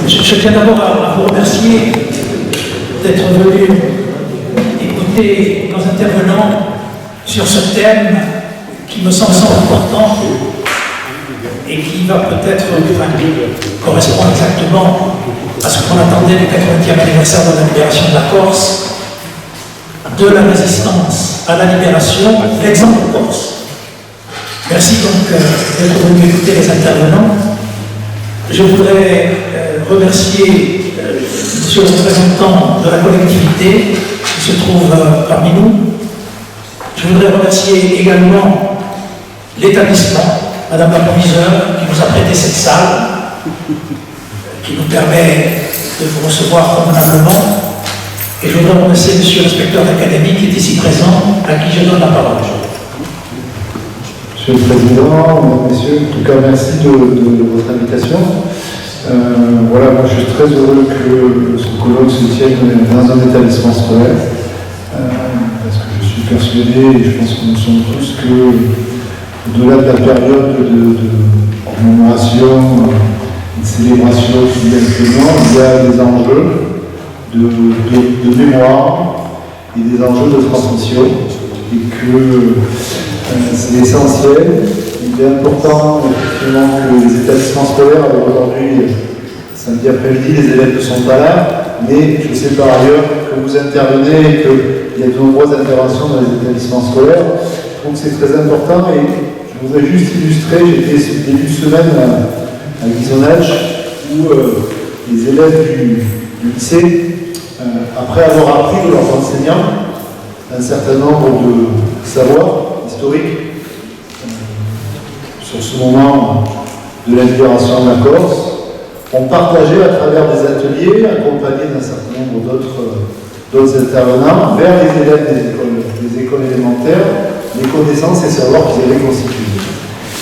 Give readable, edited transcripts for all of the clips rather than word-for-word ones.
Je tiens d'abord à vous remercier d'être venu écouter nos intervenants sur ce thème qui me semble important et qui va peut-être correspondre exactement à ce qu'on attendait du 80e anniversaire de la libération de la Corse, de la résistance à la libération, l'exemple corse. Merci donc d'être venu écouter les intervenants. Je voudrais remercier monsieur le représentant de la collectivité qui se trouve parmi nous. Je voudrais remercier également l'établissement, madame la proviseure, qui nous a prêté cette salle, qui nous permet de vous recevoir convenablement. Et je voudrais remercier monsieur l'inspecteur d'académie qui est ici présent, à qui je donne la parole. Monsieur le Président, mesdames, messieurs, en tout cas merci de votre invitation. Voilà, moi je suis très heureux que ce colloque se tienne dans un établissement scolaire, parce que je suis persuadé, et je pense que nous sommes tous, que au-delà de la période de commémoration, de célébration qu'il y a actuellement, il y a des enjeux de mémoire et des enjeux de transmission, et que c'est essentiel. Il est important effectivement que les établissements scolaires, aujourd'hui, samedi après-midi, les élèves ne sont pas là, mais je sais par ailleurs que vous intervenez et qu'il y a de nombreuses interventions dans les établissements scolaires. Donc c'est très important et je voudrais juste illustrer, j'étais ce début de semaine à Ghisonaccia où les élèves du lycée, après avoir appris de leurs enseignants un certain nombre de savoirs historiques, sur ce moment de la libération de la Corse, ont partagé à travers des ateliers, accompagnés d'un certain nombre d'autres intervenants, vers les élèves des écoles élémentaires, les connaissances et savoirs qu'ils avaient constitués.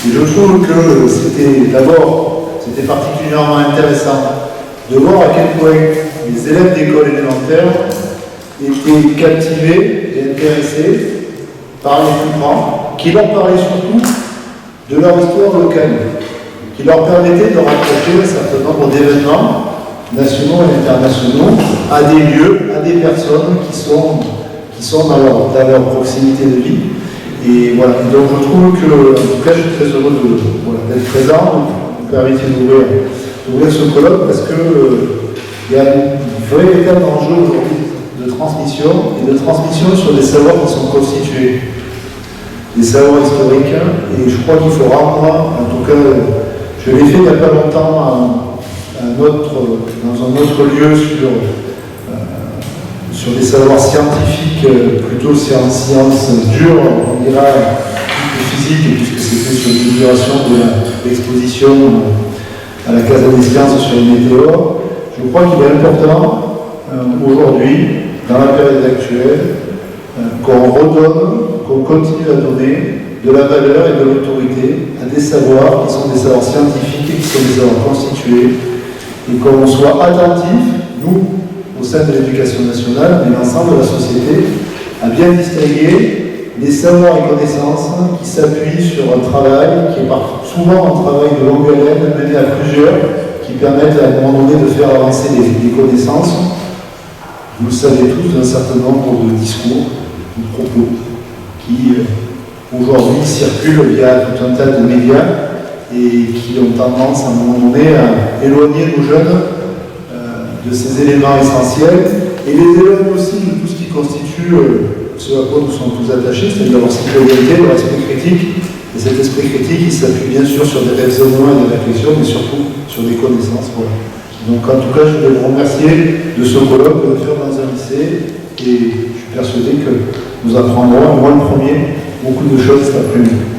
Et je trouve que c'était particulièrement intéressant de voir à quel point les élèves d'école élémentaire étaient captivés et intéressés par les plus grands, qui leur parlaient surtout de leur histoire locale, qui leur permettait de rapprocher un certain nombre d'événements nationaux et internationaux à des lieux, à des personnes qui sont dans leur proximité de vie. Et voilà, donc je trouve que, en tout cas, je suis très heureux d'être présent, vous permettez d'ouvrir ce colloque parce qu'il y a un véritable enjeu aujourd'hui de transmission et de transmission sur des savoirs qui sont constitués. Des savoirs historiques, et je crois qu'il faut rendre, en tout cas, je l'ai fait il n'y a pas longtemps dans un autre lieu sur des savoirs scientifiques, plutôt sciences dures, on dira, physique, puisque c'était sur l'inauguration de l'exposition à la Casa des Sciences sur les météores. Je crois qu'il est important, aujourd'hui, dans la période actuelle, qu'on redonne, qu'on continue à donner de la valeur et de l'autorité à des savoirs qui sont des savoirs scientifiques et qui sont des savoirs constitués, et qu'on soit attentif, nous, au sein de l'éducation nationale, mais l'ensemble de la société, à bien distinguer les savoirs et connaissances qui s'appuient sur un travail qui est souvent un travail de longue haleine, mené à plusieurs, qui permettent à un moment donné de faire avancer les connaissances. Vous le savez tous, d'un certain nombre de discours, de propos, qui aujourd'hui circulent via tout un tas de médias et qui ont tendance à un moment donné à éloigner nos jeunes de ces éléments essentiels et les éloigner aussi de tout ce qui constitue ce à quoi nous sommes tous attachés, c'est-à-dire leur citoyenneté, leur esprit critique. Et cet esprit critique, il s'appuie bien sûr sur des raisonnements et des réflexions, mais surtout sur des connaissances. Voilà. Donc en tout cas, je voulais vous remercier de ce colloque, de le faire dans un lycée, et je suis persuadé que nous apprendrons, moi le premier, beaucoup de choses cet après-midi.